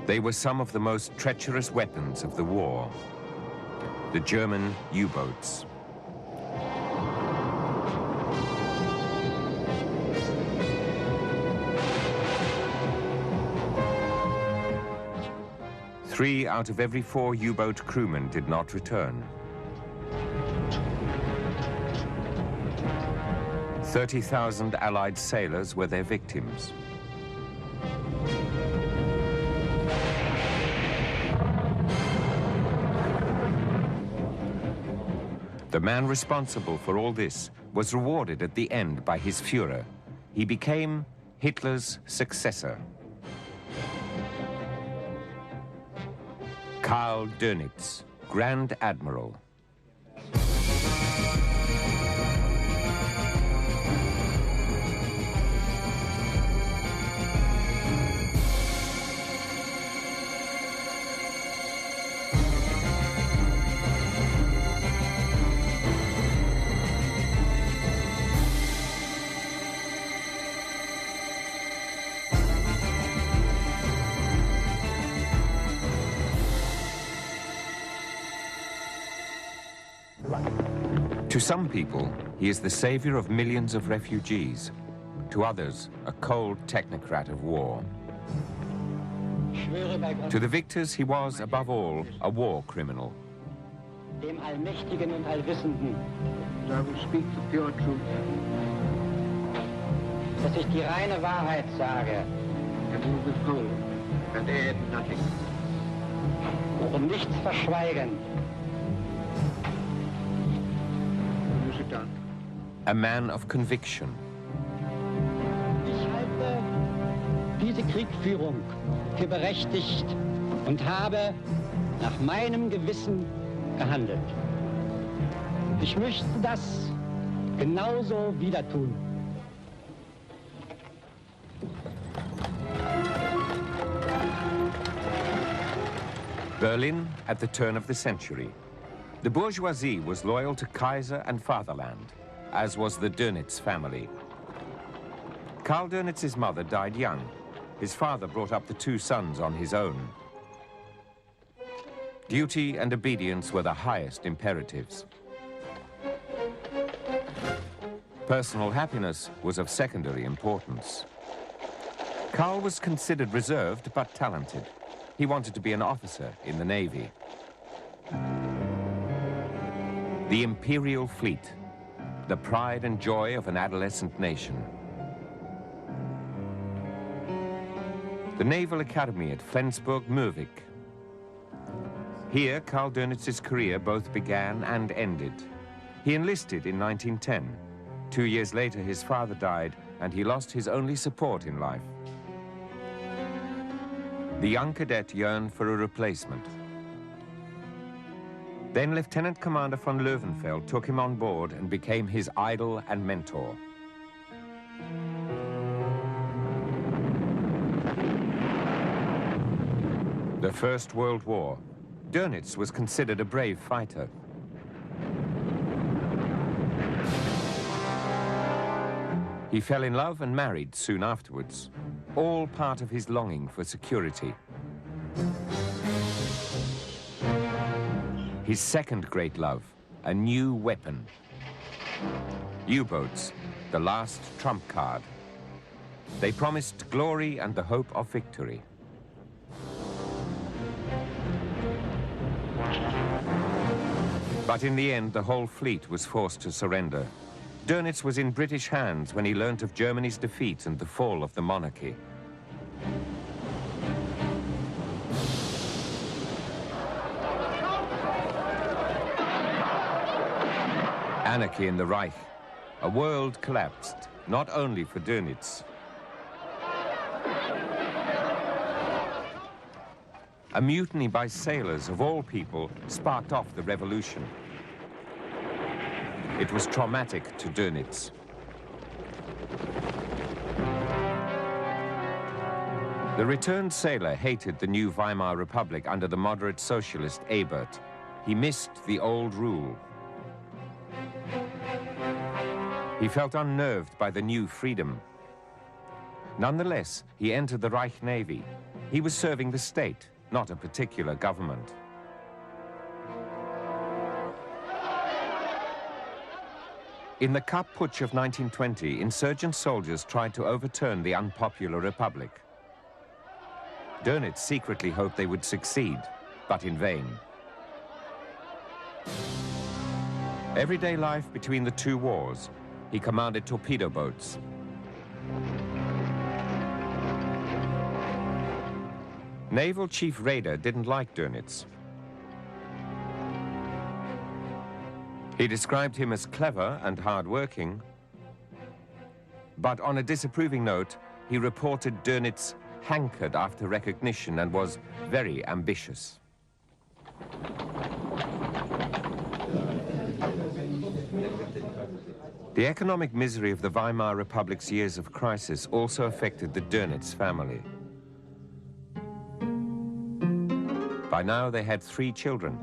They were some of the most treacherous weapons of the war, the German U-boats. Three out of every 4 U-boat crewmen did not return. 30,000 Allied sailors were their victims. The man responsible for all this was rewarded at the end by his Führer. He became Hitler's successor. Karl Donitz, Grand Admiral. To some people, he is the savior of millions of refugees. To others, a cold technocrat of war. To the victors, he was, above all, a war criminal. Dem Allmächtigen und Allwissenden, I will speak the pure truth. Dass ich die reine Wahrheit sage. And will withhold and add nothing. Und nichts verschweigen. A man of conviction. Ich halte diese Kriegführung für berechtigt und habe nach meinem Gewissen gehandelt. Ich möchte das genauso wieder tun. Berlin at the turn of the century. The bourgeoisie was loyal to Kaiser and fatherland, as was the Donitz family. Karl Donitz's mother died young. His father brought up the 2 sons on his own. Duty and obedience were the highest imperatives. Personal happiness was of secondary importance. Karl was considered reserved but talented. He wanted to be an officer in the Navy. The Imperial Fleet, the pride and joy of an adolescent nation. The Naval Academy at Flensburg-Mürwik. Here, Karl Donitz's career both began and ended. He enlisted in 1910. 2 years later, his father died, and he lost his only support in life. The young cadet yearned for a replacement. Then Lieutenant Commander von Löwenfeld took him on board and became his idol and mentor. The First World War. Donitz was considered a brave fighter. He fell in love and married soon afterwards, all part of his longing for security. His second great love, a new weapon. U-boats, the last trump card. They promised glory and the hope of victory. But in the end, the whole fleet was forced to surrender. Donitz was in British hands when he learnt of Germany's defeat and the fall of the monarchy. Anarchy in the Reich. A world collapsed, not only for Donitz. A mutiny by sailors, of all people, sparked off the revolution. It was traumatic to Donitz. The returned sailor hated the new Weimar Republic under the moderate socialist Ebert. He missed the old rule. He felt unnerved by the new freedom. Nonetheless, he entered the Reich Navy. He was serving the state, not a particular government. In the Kapp Putsch of 1920, insurgent soldiers tried to overturn the unpopular republic. Donitz secretly hoped they would succeed, but in vain. Everyday life between the two wars, he commanded torpedo boats. Naval Chief Raeder didn't like Donitz. He described him as clever and hard-working, but on a disapproving note, he reported Donitz hankered after recognition and was very ambitious. The economic misery of the Weimar Republic's years of crisis also affected the Donitz family. By now, they had 3 children.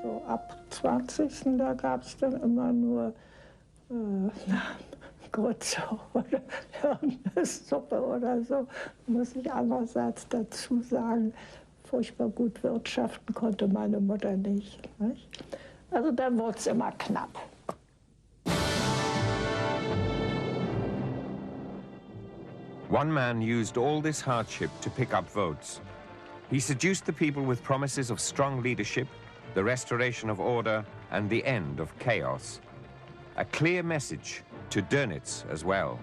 So ab 20. da gab es dann immer nur Grütze oder irgendeine Suppe oder so. Muss ich andererseits dazu sagen, furchtbar gut wirtschaften konnte meine Mutter nicht. Also dann wurde es immer knapp. One man used all this hardship to pick up votes. He seduced the people with promises of strong leadership, the restoration of order, and the end of chaos. A clear message to Donitz as well.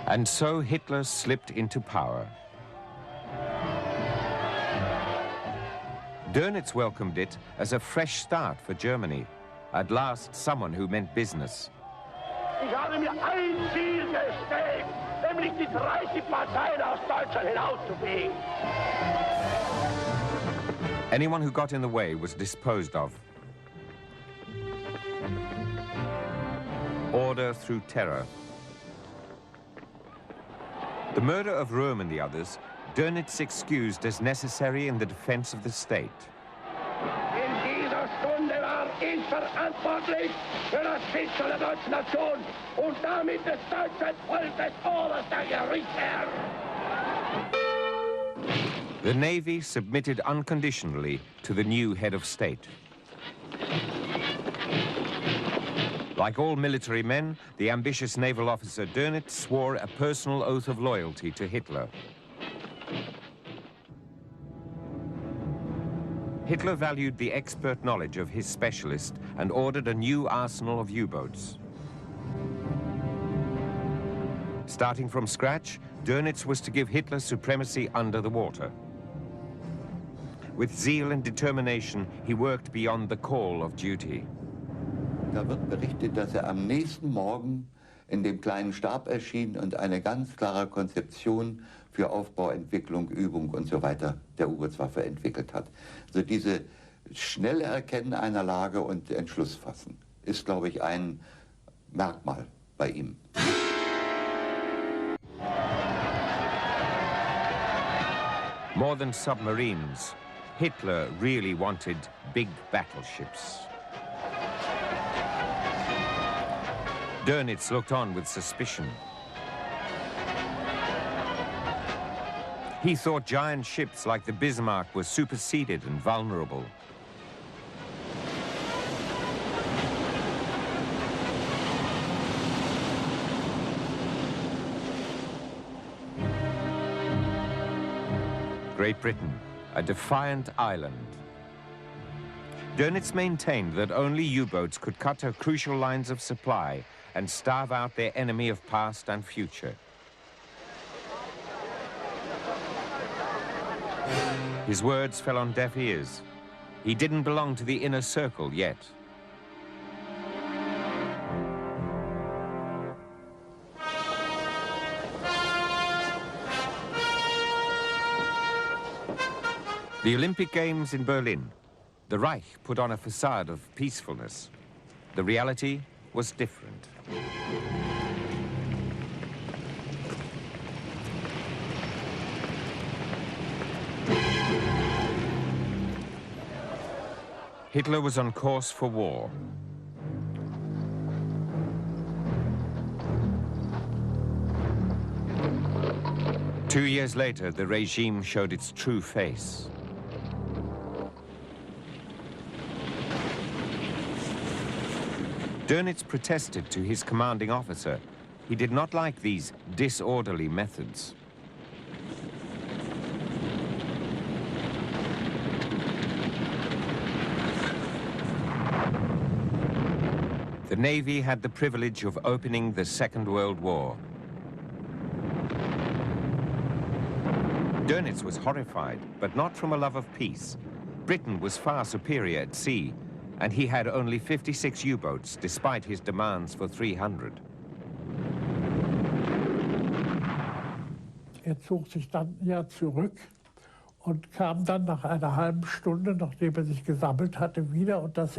And so Hitler slipped into power. Donitz welcomed it as a fresh start for Germany. At last, someone who meant business. Ich habe mir ein Ziel gesteckt, nämlich die 30 Parteien aus Deutschland hinauszufegen. Anyone who got in the way was disposed of. Order through terror. The murder of Röhm and the others, Donitz excused as necessary in the defense of the state. In dieser Stunde war ich verantwortlich für das Schicksal der deutschen Nation und damit des deutschen Volkes oberster Gerichtsherr. The Navy submitted unconditionally to the new head of state. Like all military men, the ambitious naval officer Donitz swore a personal oath of loyalty to Hitler. Hitler valued the expert knowledge of his specialist and ordered a new arsenal of U-boats. Starting from scratch, Donitz was to give Hitler supremacy under the water. With zeal and determination, he worked beyond the call of duty. Da wird berichtet, dass am nächsten Morgen in dem kleinen Stab erschien und eine ganz klare Konzeption für Aufbau, Entwicklung, Übung und so weiter der U-Bootswaffe entwickelt hat. Also diese schnelle Erkennen einer Lage und Entschluss fassen ist, glaube ich, ein Merkmal bei ihm. More than submarines, Hitler really wanted big battleships. Donitz looked on with suspicion. He thought giant ships like the Bismarck were superseded and vulnerable. Great Britain, a defiant island. Donitz maintained that only U-boats could cut her crucial lines of supply and starve out their enemy of past and future. His words fell on deaf ears. He didn't belong to the inner circle yet. The Olympic Games in Berlin. The Reich put on a facade of peacefulness. The reality was different. Hitler was on course for war. Two years later, the regime showed its true face. Donitz protested to his commanding officer. He did not like these disorderly methods. The Navy had the privilege of opening the Second World War. Donitz was horrified, but not from a love of peace. Britain was far superior at sea, and he had only 56 U-boats, despite his demands for 300. Zog sich dann ja zurück und kam dann nach einer halben Stunde, nachdem sich gesammelt hatte, wieder. Und das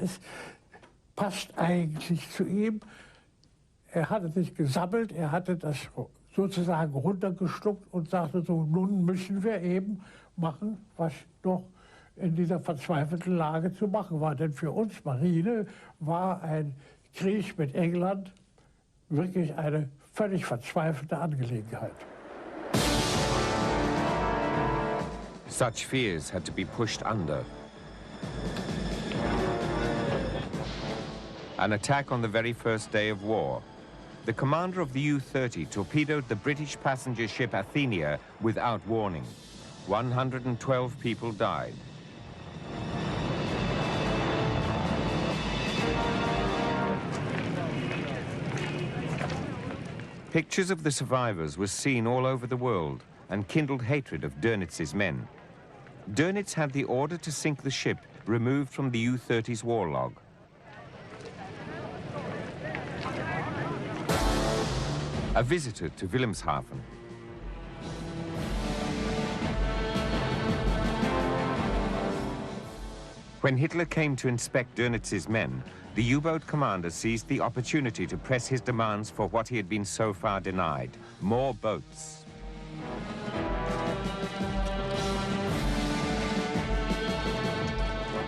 passt eigentlich zu ihm. Hatte sich gesammelt, hatte das sozusagen runtergeschluckt und sagte so, nun müssen wir eben machen, was noch in dieser verzweifelten Lage zu machen war. Denn für uns Marine war ein Krieg mit England wirklich eine völlig verzweifelte Angelegenheit. Such fears had to be pushed under. An attack on the very first day of war. The commander of the U-30 torpedoed the British passenger ship Athenia without warning. 112 people died. Pictures of the survivors were seen all over the world and kindled hatred of Donitz's men. Donitz had the order to sink the ship removed from the U-30's war log. A visitor to Wilhelmshaven. When Hitler came to inspect Donitz's men, the U-boat commander seized the opportunity to press his demands for what he had been so far denied: more boats.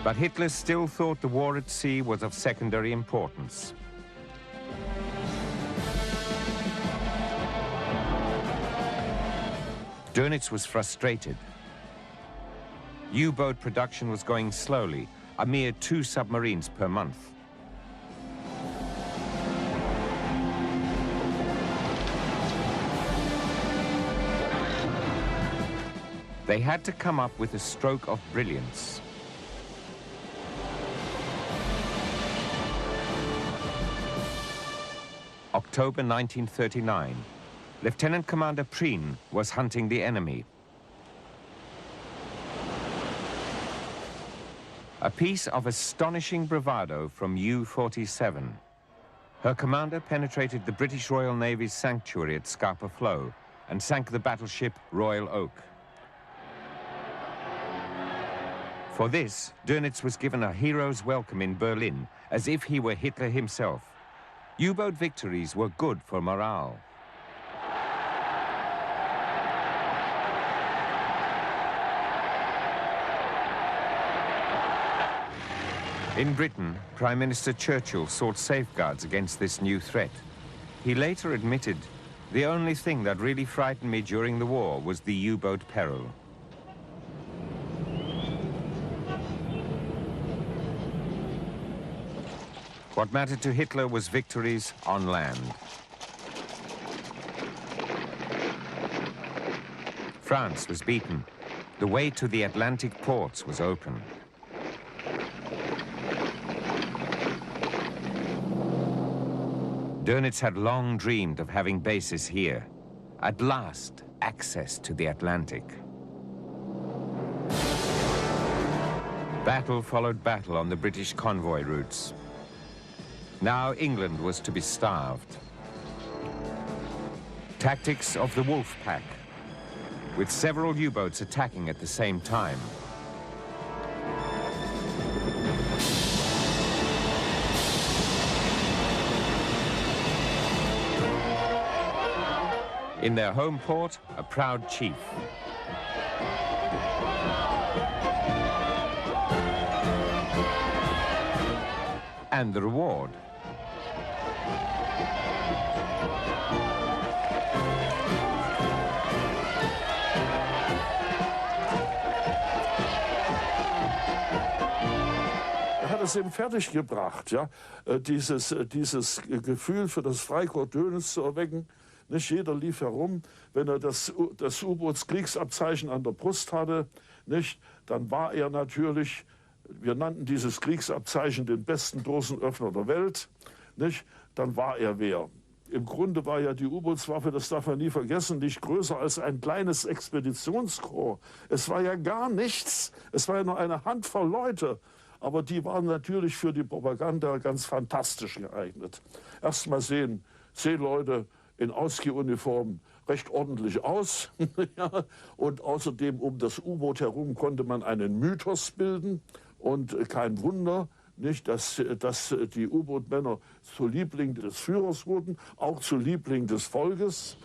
But Hitler still thought the war at sea was of secondary importance. Donitz was frustrated. U-boat production was going slowly, a mere 2 submarines per month. They had to come up with a stroke of brilliance. October 1939. Lieutenant Commander Prien was hunting the enemy. A piece of astonishing bravado from U-47. Her commander penetrated the British Royal Navy's sanctuary at Scapa Flow and sank the battleship Royal Oak. For this, Donitz was given a hero's welcome in Berlin, as if he were Hitler himself. U-boat victories were good for morale. In Britain, Prime Minister Churchill sought safeguards against this new threat. He later admitted, "The only thing that really frightened me during the war was the U-boat peril." What mattered to Hitler was victories on land. France was beaten. The way to the Atlantic ports was open. Donitz had long dreamed of having bases here. At last, access to the Atlantic. Battle followed battle on the British convoy routes. Now England was to be starved. Tactics of the wolf pack, with several U-boats attacking at the same time. In their home port, a proud chief. And the reward. Hat es eben fertiggebracht, ja, dieses Gefühl für das Freikorps Donitz zu erwecken. Nicht jeder lief herum, wenn er das U-Boots-Kriegsabzeichen an der Brust hatte, nicht, dann war er natürlich, wir nannten dieses Kriegsabzeichen den besten Dosenöffner der Welt, nicht, dann war er wer. Im Grunde war ja die U-Bootswaffe, das darf man nie vergessen, nicht größer als ein kleines Expeditionskorps. Es war ja gar nichts, es war ja nur eine Handvoll Leute. Aber die waren natürlich für die Propaganda ganz fantastisch geeignet. Erst mal sehen Seeleute in Ausgehuniformen recht ordentlich aus. Ja, und außerdem um das U-Boot herum konnte man einen Mythos bilden. Und kein Wunder, nicht, dass die U-Boot-Männer zu Liebling des Führers wurden, auch zu Liebling des Volkes.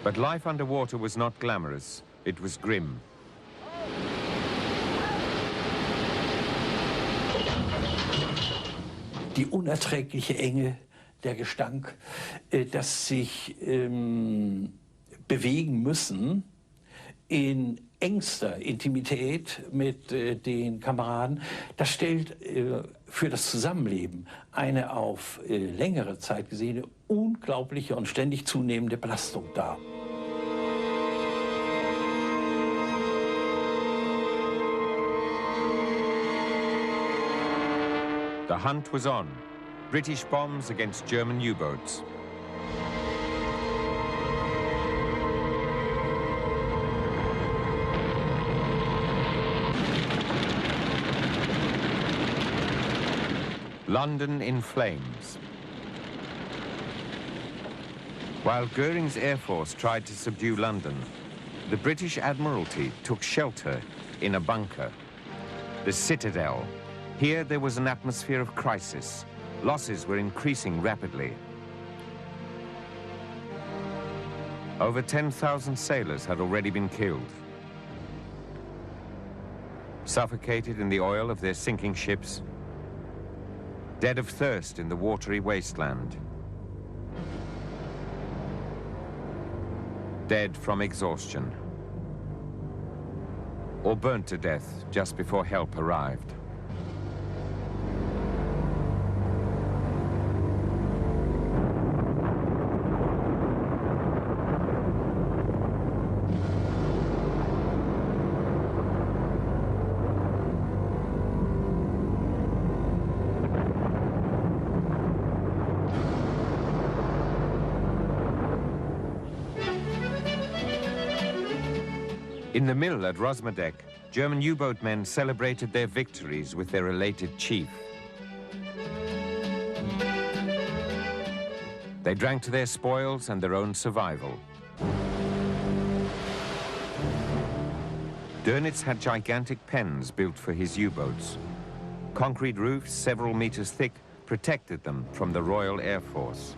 But life underwater was not glamorous. It was grim. Die unerträgliche Enge, der Gestank, das sich bewegen müssen in engster Intimität mit den Kameraden, das stellt für das Zusammenleben eine auf längere Zeit gesehene unglaubliche und ständig zunehmende Belastung dar. The hunt was on. British bombs against German U-boats. London in flames. While Goering's Air Force tried to subdue London, the British Admiralty took shelter in a bunker, the Citadel. Here there was an atmosphere of crisis. Losses were increasing rapidly. Over 10,000 sailors had already been killed. Suffocated in the oil of their sinking ships, dead of thirst in the watery wasteland, dead from exhaustion, or burnt to death just before help arrived. In the mill at Rosmedeck, German U-boat men celebrated their victories with their elated chief. They drank to their spoils and their own survival. Donitz had gigantic pens built for his U-boats. Concrete roofs several meters thick protected them from the Royal Air Force.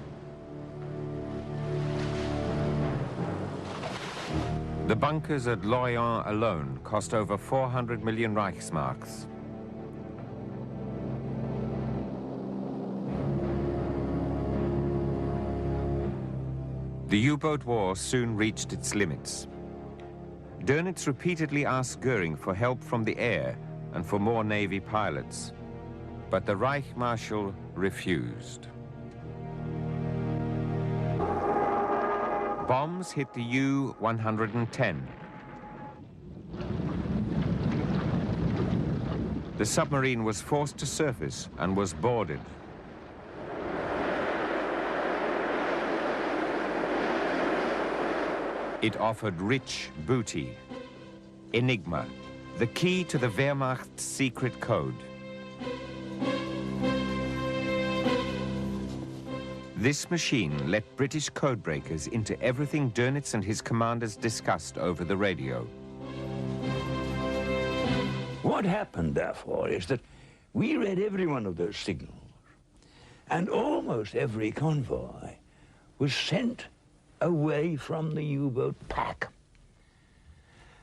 The bunkers at Lorient alone cost over 400 million Reichsmarks. The U-boat war soon reached its limits. Donitz repeatedly asked Goering for help from the air and for more Navy pilots, but the Reich Marshal refused. Bombs hit the U-110. The submarine was forced to surface and was boarded. It offered rich booty. Enigma, the key to the Wehrmacht's secret code. This machine let British codebreakers into everything Donitz and his commanders discussed over the radio. What happened, therefore, is that we read every one of those signals, and almost every convoy was sent away from the U-boat pack.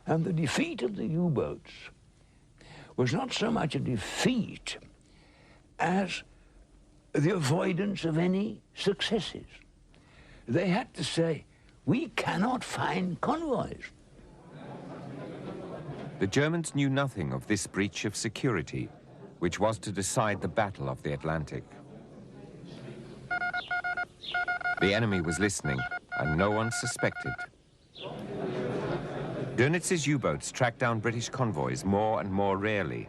And the defeat of the U-boats was not so much a defeat as the avoidance of any successes. They had to say, we cannot find convoys. The Germans knew nothing of this breach of security, which was to decide the Battle of the Atlantic. The enemy was listening, and no one suspected. Dönitz's U-boats tracked down British convoys more and more rarely.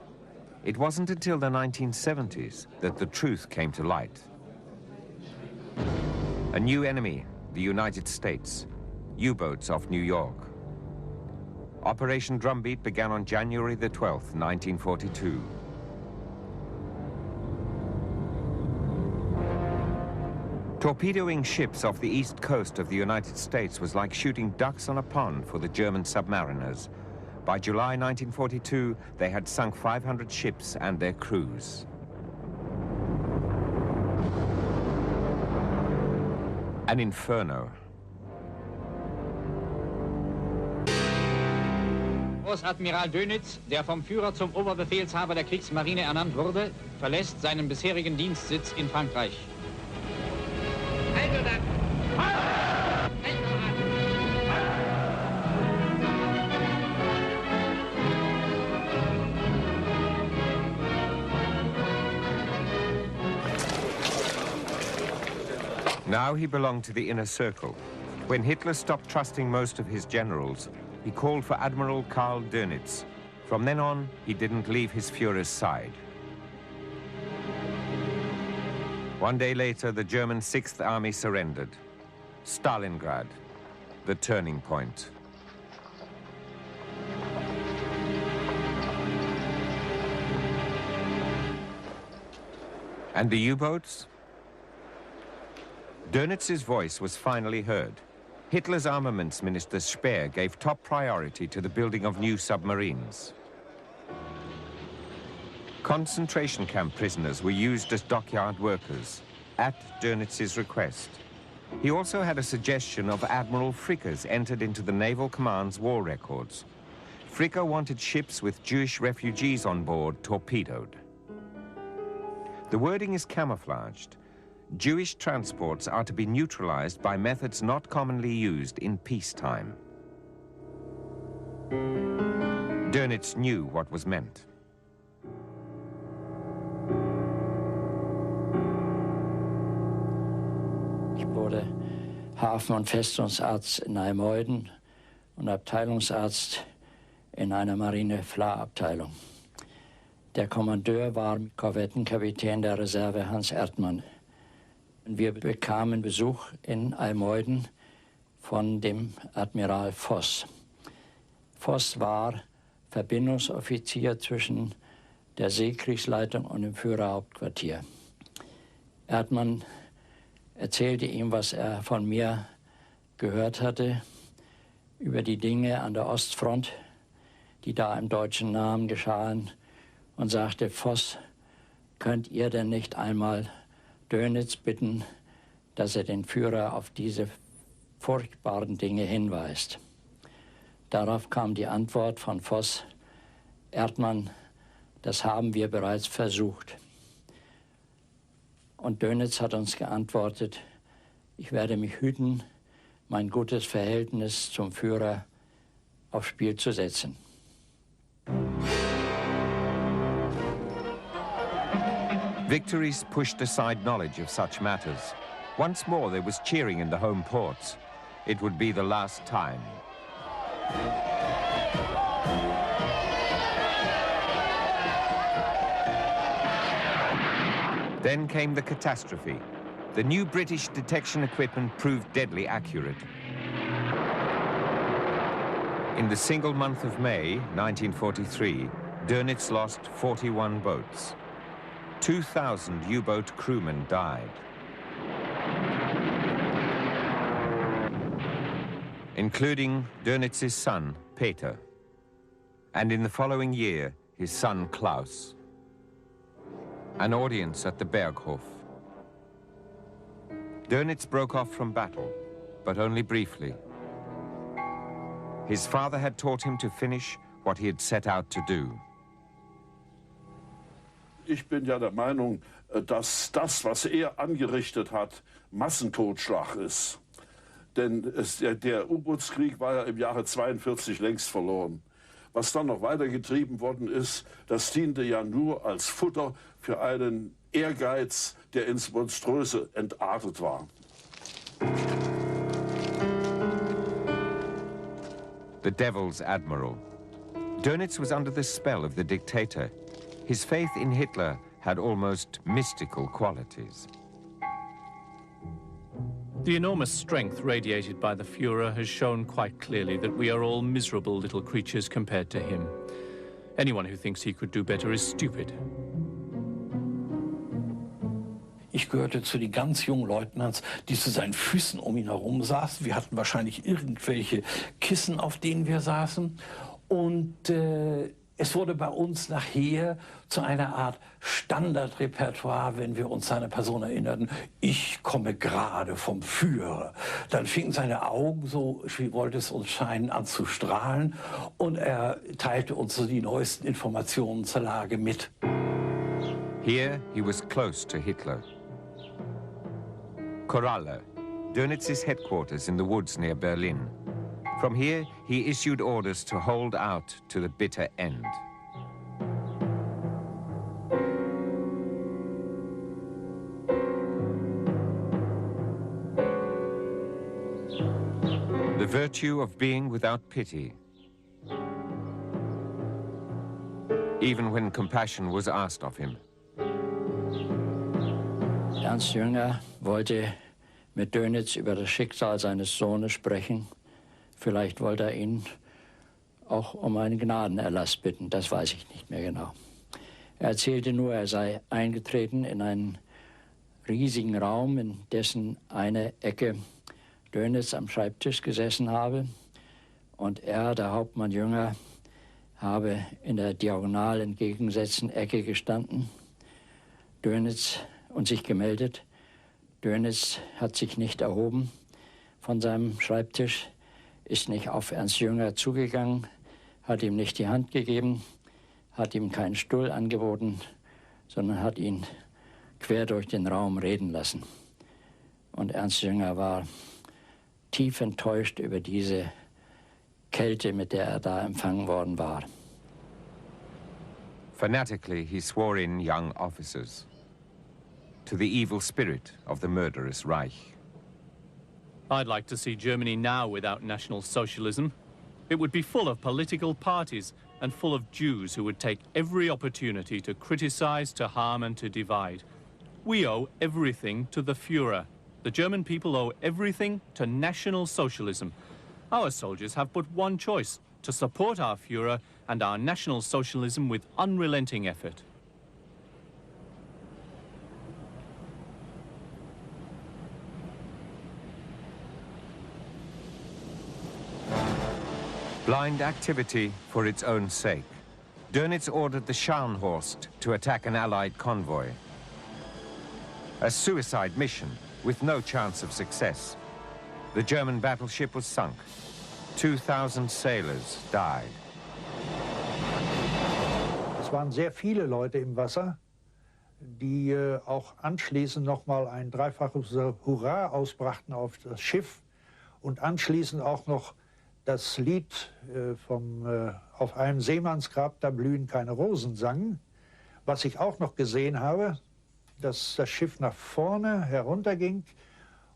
It wasn't until the 1970s that the truth came to light. A new enemy, the United States, U-boats off New York. Operation Drumbeat began on January the 12th, 1942. Torpedoing ships off the east coast of the United States was like shooting ducks on a pond for the German submariners. By July 1942, they had sunk 500 ships and their crews. An inferno. Großadmiral Donitz, der vom Führer zum Oberbefehlshaber der Kriegsmarine ernannt wurde, verlässt seinen bisherigen Dienstsitz in Frankreich. Now he belonged to the inner circle. When Hitler stopped trusting most of his generals, he called for Admiral Karl Donitz. From then on, he didn't leave his Führer's side. One day later, the German 6th Army surrendered. Stalingrad, the turning point. And the U-boats? Dönitz's voice was finally heard. Hitler's armaments minister Speer gave top priority to the building of new submarines. Concentration camp prisoners were used as dockyard workers, at Dönitz's request. He also had a suggestion of Admiral Fricker's entered into the Naval Command's war records. Fricker wanted ships with Jewish refugees on board torpedoed. The wording is camouflaged. Jewish transports are to be neutralized by methods not commonly used in peacetime. Dönitz knew what was meant. Ich wurde Hafen- und Festungsarzt in Heilmöiden und Abteilungsarzt in einer Marine-Fla-Abteilung. Der Kommandeur war Korvettenkapitän der Reserve Hans Erdmann. Wir bekamen Besuch in Heilmöiden von dem Admiral Voss. Voss war Verbindungsoffizier zwischen der Seekriegsleitung und dem Führerhauptquartier. Erdmann erzählte ihm, was er von mir gehört hatte, über die Dinge an der Ostfront, die da im deutschen Namen geschahen, und sagte, Voss, könnt ihr denn nicht einmal Dönitz bitten, dass er den Führer auf diese furchtbaren Dinge hinweist. Darauf kam die Antwort von Voss, Erdmann, das haben wir bereits versucht. Und Dönitz hat uns geantwortet, ich werde mich hüten, mein gutes Verhältnis zum Führer aufs Spiel zu setzen. Victories pushed aside knowledge of such matters. Once more there was cheering in the home ports. It would be the last time. Then came the catastrophe. The new British detection equipment proved deadly accurate. In the single month of May, 1943, Dönitz lost 41 boats. 2,000 U-boat crewmen died. Including Dönitz's son, Peter, and in the following year, his son, Klaus. An audience at the Berghof. Dönitz broke off from battle, but only briefly. His father had taught him to finish what he had set out to do. Ich bin ja der Meinung, dass das, was er angerichtet hat, Massentotschlag ist. Denn der U-Bootskrieg war ja im Jahre 42 längst verloren. Was dann noch weitergetrieben worden ist, das diente ja nur als Futter für einen Ehrgeiz, der ins Monströse entartet war. The Devil's Admiral. Donitz was under the spell of the dictator. His faith in Hitler had almost mystical qualities. The enormous strength radiated by the Führer has shown quite clearly that we are all miserable little creatures compared to him. Anyone who thinks he could do better is stupid. Ich gehörte zu den ganz jungen Leutnants, die zu seinen Füßen um ihn herum saßen. Wir hatten wahrscheinlich irgendwelche Kissen, auf denen wir saßen. Und es wurde bei uns nachher zu einer Art Standardrepertoire, wenn wir uns seiner Person erinnerten. Ich komme gerade vom Führer. Dann fingen seine Augen, so wie wollte es uns scheinen, an zu strahlen. Und er teilte uns so die neuesten Informationen zur Lage mit. Here he was close to Hitler. Koralle, Donitz's headquarters in the woods near Berlin. From here, he issued orders to hold out to the bitter end. The virtue of being without pity, even when compassion was asked of him. Ernst Jünger wollte mit Donitz über das Schicksal seines Sohnes sprechen. Vielleicht wollte er ihn auch um einen Gnadenerlass bitten, das weiß ich nicht mehr genau. Er erzählte nur, er sei eingetreten in einen riesigen Raum, in dessen eine Ecke Donitz am Schreibtisch gesessen habe und er, der Hauptmann Jünger, habe in der diagonal entgegengesetzten Ecke gestanden, Donitz und sich gemeldet. Donitz hat sich nicht erhoben von seinem Schreibtisch, ist nicht auf Ernst Jünger zugegangen, hat ihm nicht die Hand gegeben, hat ihm keinen Stuhl angeboten, sondern hat ihn quer durch den Raum reden lassen. Und Ernst Jünger war tief enttäuscht über diese Kälte, mit der er da empfangen worden war. Fanatically, he swore in young officers to the evil spirit of the murderous Reich. I'd like to see Germany now without National Socialism. It would be full of political parties and full of Jews who would take every opportunity to criticize, to harm and to divide. We owe everything to the Führer. The German people owe everything to National Socialism. Our soldiers have but one choice, to support our Führer and our National Socialism with unrelenting effort. Blind activity for its own sake. Donitz ordered the Scharnhorst to attack an Allied convoy. A suicide mission with no chance of success. The German battleship was sunk. 2,000 sailors died. Es waren sehr viele Leute im Wasser, die auch anschließend nochmal ein dreifaches Hurra ausbrachten auf das Schiff und anschließend auch noch das Lied auf einem Seemannsgrab, da blühen keine Rosen, sangen. Was ich auch noch gesehen habe, dass das Schiff nach vorne herunterging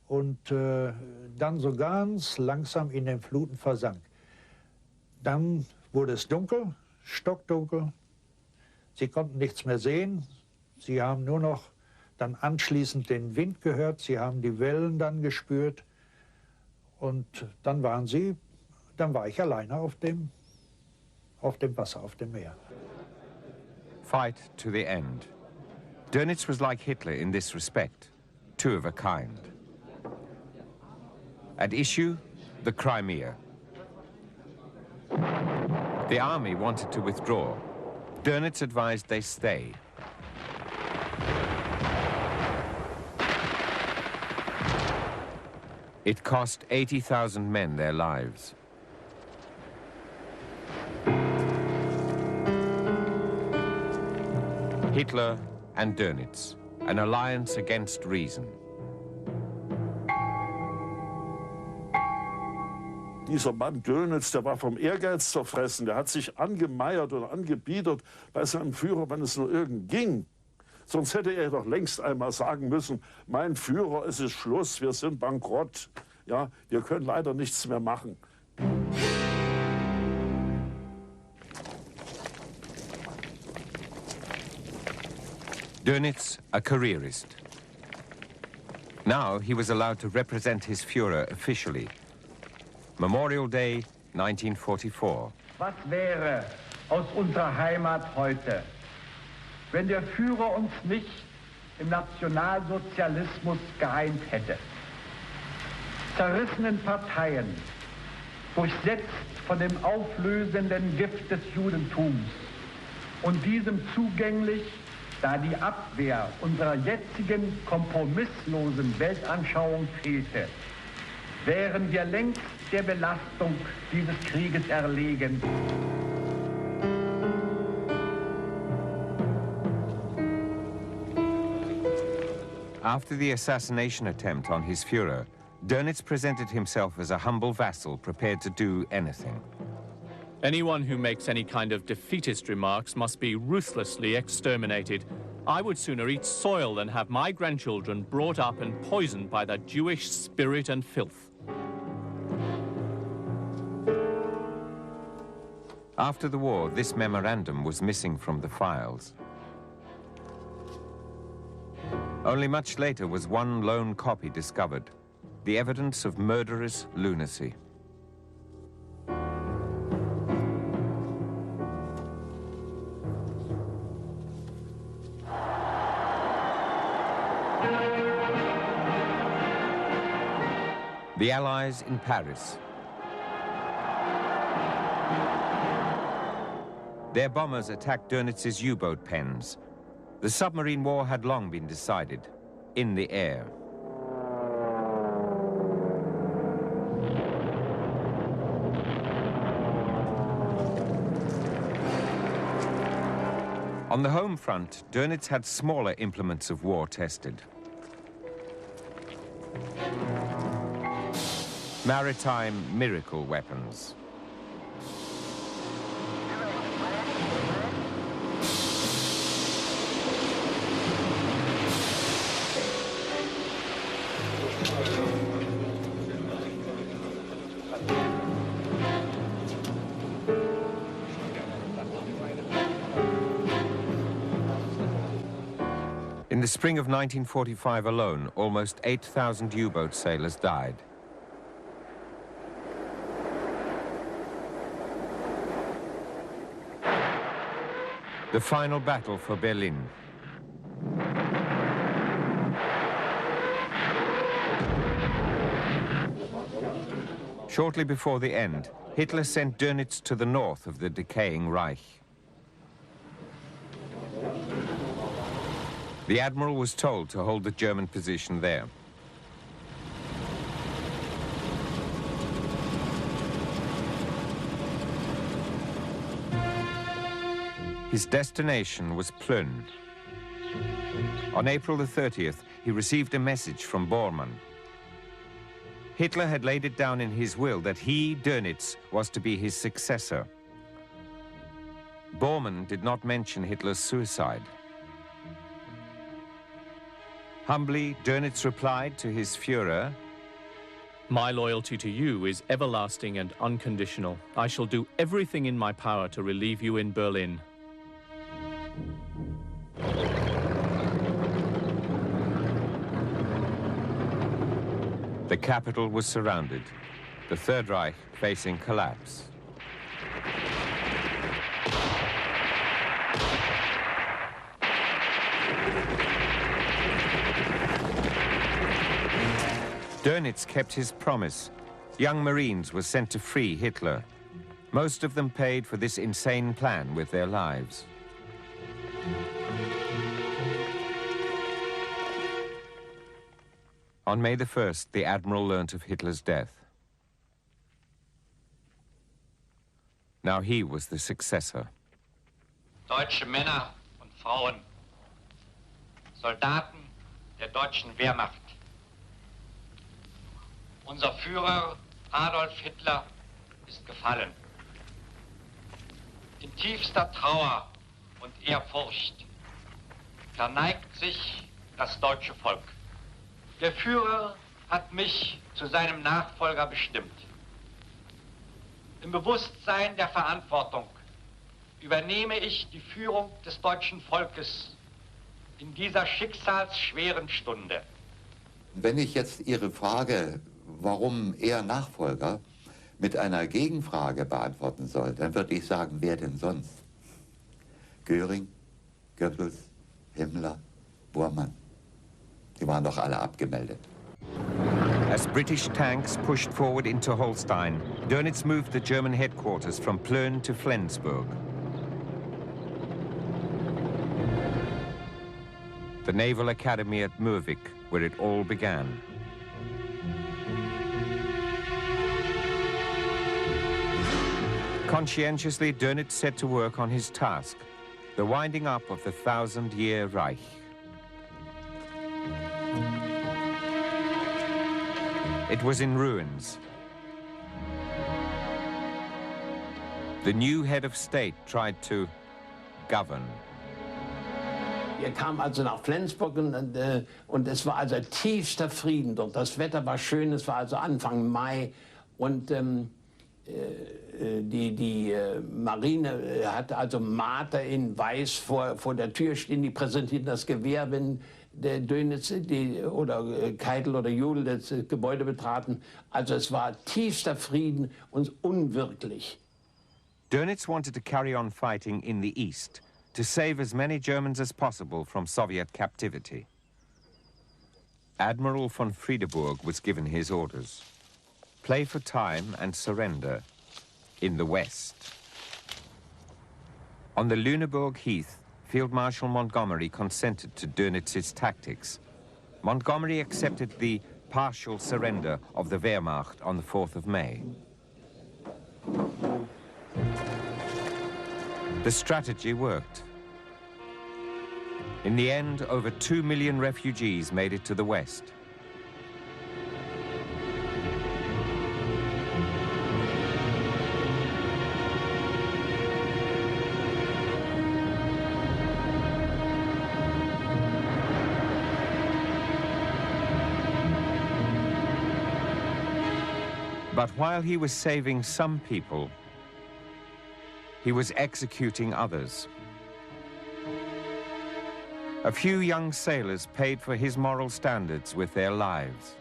und dann so ganz langsam in den Fluten versank. Dann wurde es dunkel, stockdunkel. Sie konnten nichts mehr sehen. Sie haben nur noch dann anschließend den Wind gehört. Sie haben die Wellen dann gespürt. Und dann war ich alleine auf dem Wasser, auf dem Meer. Fight to the end. Donitz was like Hitler in this respect, two of a kind. At issue, the Crimea. The army wanted to withdraw. Donitz advised they stay. It cost 80,000 men their lives. Hitler and Donitz, an alliance against reason. Dieser Mann Donitz, der war vom Ehrgeiz zerfressen, der hat sich angemeiert und angebiedert bei seinem Führer, wenn es nur irgend ging. Sonst hätte er doch längst einmal sagen müssen, mein Führer, es ist Schluss, wir sind bankrott. Ja, wir können leider nichts mehr machen. Donitz, a careerist. Now he was allowed to represent his Führer officially. Memorial Day, 1944. Was wäre aus unserer Heimat heute, wenn der Führer uns nicht im Nationalsozialismus geeint hätte? Zerrissenen Parteien, durchsetzt von dem auflösenden Gift des Judentums und diesem zugänglich, da die Abwehr unserer jetzigen kompromisslosen Weltanschauung fehlte, wären wir längst der Belastung dieses Krieges erlegen. After the assassination attempt on his Führer, Donitz presented himself as a humble vassal prepared to do anything. Anyone who makes any kind of defeatist remarks must be ruthlessly exterminated. I would sooner eat soil than have my grandchildren brought up and poisoned by the Jewish spirit and filth. After the war, this memorandum was missing from the files. Only much later was one lone copy discovered, the evidence of murderous lunacy. The Allies in Paris. Their bombers attacked Donitz's U-boat pens. The submarine war had long been decided, in the air. On the home front, Donitz had smaller implements of war tested. Maritime miracle weapons. In the spring of 1945 alone, almost 8,000 U-boat sailors died. The final battle for Berlin. Shortly before the end, Hitler sent Donitz to the north of the decaying Reich. The admiral was told to hold the German position there. His destination was Plön. On April the 30th, he received a message from Bormann. Hitler had laid it down in his will that he, Donitz, was to be his successor. Bormann did not mention Hitler's suicide. Humbly, Donitz replied to his Führer, "My loyalty to you is everlasting and unconditional. I shall do everything in my power to relieve you in Berlin." The capital was surrounded, the Third Reich facing collapse. Donitz kept his promise. Young Marines were sent to free Hitler. Most of them paid for this insane plan with their lives. On May the 1st, the Admiral learnt of Hitler's death. Now he was the successor. Deutsche Männer und Frauen, Soldaten der deutschen Wehrmacht. Unser Führer Adolf Hitler ist gefallen. In tiefster Trauer und Ehrfurcht verneigt sich das deutsche Volk. Der Führer hat mich zu seinem Nachfolger bestimmt. Im Bewusstsein der Verantwortung übernehme ich die Führung des deutschen Volkes in dieser schicksalsschweren Stunde. Wenn ich jetzt Ihre Frage, warum er Nachfolger, mit einer Gegenfrage beantworten soll, dann würde ich sagen, wer denn sonst? Göring, Goebbels, Himmler, Bormann. Die waren doch alle abgemeldet. As British tanks pushed forward into Holstein, Donitz moved the German headquarters from Plön to Flensburg. The Naval Academy at Murvik, where it all began. Conscientiously, Donitz set to work on his task, the winding up of the 1,000-year Reich. It was in ruins. The new head of state tried to govern. Kam also nach Flensburg und es war also tiefster Frieden dort. Das Wetter war schön, es war also Anfang Mai und die Marine hatte also Marter in Weiß vor der Tür stehen, die präsentierten das Gewehr, wenn der Donitz oder Keitel oder Judel das Gebäude betraten. Also es war tiefster Frieden und unwirklich. Donitz wanted to carry on fighting in the east, to save as many Germans as possible from Soviet captivity. Admiral von Friedeburg was given his orders. Play for time and surrender in the west. On the Lüneburg Heath, Field Marshal Montgomery consented to Donitz's tactics. Montgomery accepted the partial surrender of the Wehrmacht on the 4th of May. The strategy worked. In the end, over 2 million refugees made it to the west. But while he was saving some people, he was executing others. A few young sailors paid for his moral standards with their lives.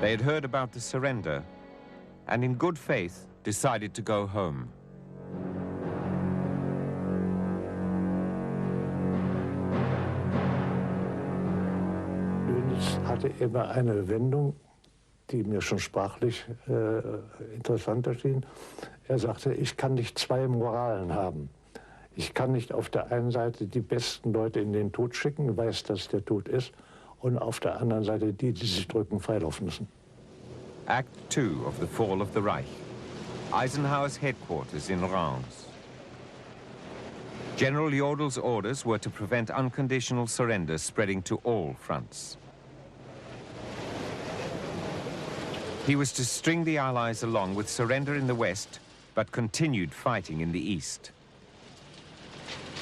They had heard about the surrender and in good faith decided to go home. Donitz hatte immer eine Wendung, die mir schon sprachlich interessant erschien. Er sagte, ich kann nicht zwei Moralen haben. Ich kann nicht auf der einen Seite die besten Leute in den Tod schicken, weiß, dass der Tod ist, und auf der anderen Seite die sich drücken, freilaufen müssen. Act 2 of the Fall of the Reich. Eisenhower's headquarters in Reims. General Jodel's orders were to prevent unconditional surrender spreading to all fronts. He was to string the Allies along with surrender in the west, but continued fighting in the east.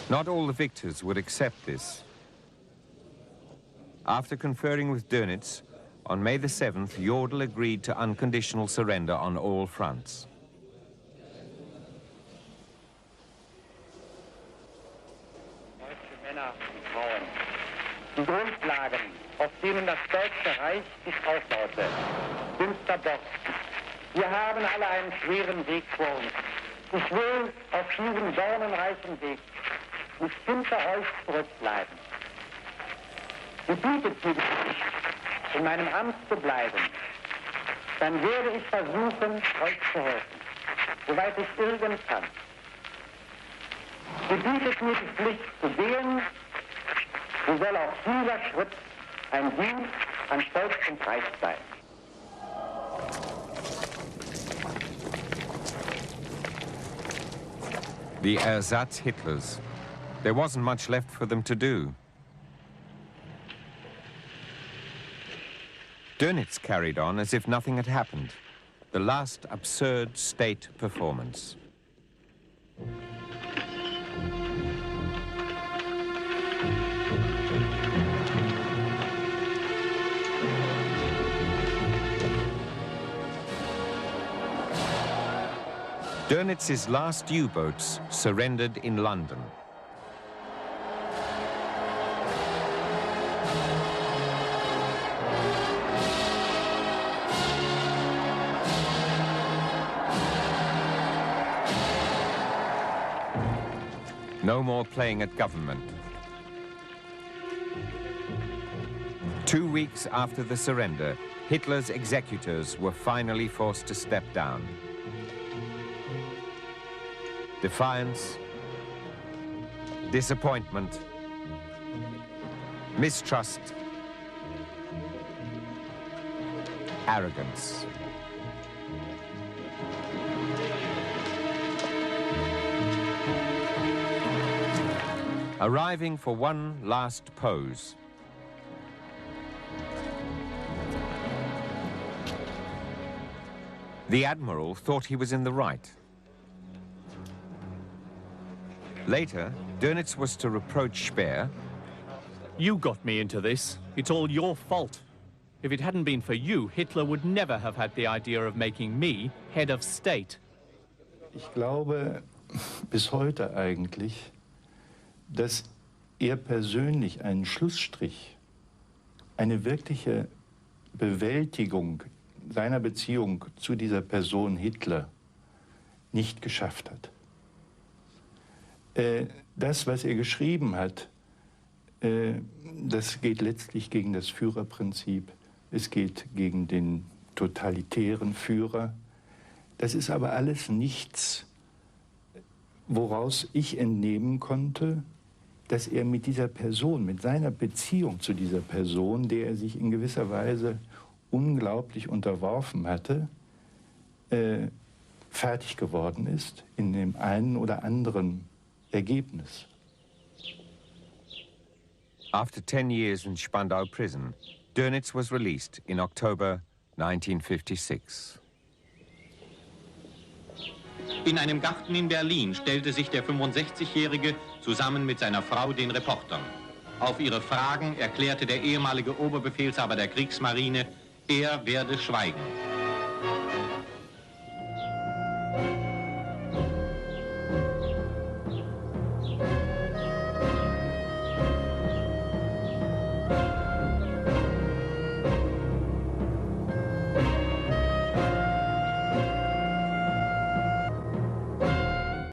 Not all the victors would accept this. After conferring with Donitz, on May the 7th, Jodl agreed to unconditional surrender on all fronts. Deutsche Männer und Frauen, die Grundlagen, auf denen das Deutsche Reich sich aufbaute, sind verborsten. Wir haben alle einen schweren Weg vor uns. Ich will auf diesem dornenreichen Weg nicht hinter euch zurückbleiben. Gebietet mir nicht, in meinem Amt zu bleiben, dann werde ich versuchen, euch zu helfen, soweit ich irgend kann. Gebietet mir die Pflicht zu gehen, so soll auch dieser Schritt ein Dienst an Volk und Reich sein. The Ersatz Hitlers. There wasn't much left for them to do. Donitz carried on as if nothing had happened. The last absurd state performance. Donitz's last U-boats surrendered in London. No more playing at government. 2 weeks after the surrender, Hitler's executors were finally forced to step down. Defiance, disappointment, mistrust, arrogance. Arriving for one last pose. The Admiral thought he was in the right. Later, Donitz was to reproach Speer. You got me into this. It's all your fault. If it hadn't been for you, Hitler would never have had the idea of making me head of state. Ich glaube bis heute eigentlich, dass er persönlich einen Schlussstrich, eine wirkliche Bewältigung seiner Beziehung zu dieser Person Hitler nicht geschafft hat. Das, was er geschrieben hat, das geht letztlich gegen das Führerprinzip, es geht gegen den totalitären Führer. Das ist aber alles nichts, woraus ich entnehmen konnte, dass er mit dieser Person, mit seiner Beziehung zu dieser Person, der er sich in gewisser Weise unglaublich unterworfen hatte, fertig geworden ist in dem einen oder anderen Ergebnis. After 10 years in Spandau prison, Donitz was released in October 1956. In einem Garten in Berlin stellte sich der 65-Jährige zusammen mit seiner Frau den Reportern. Auf ihre Fragen erklärte der ehemalige Oberbefehlshaber der Kriegsmarine, er werde schweigen.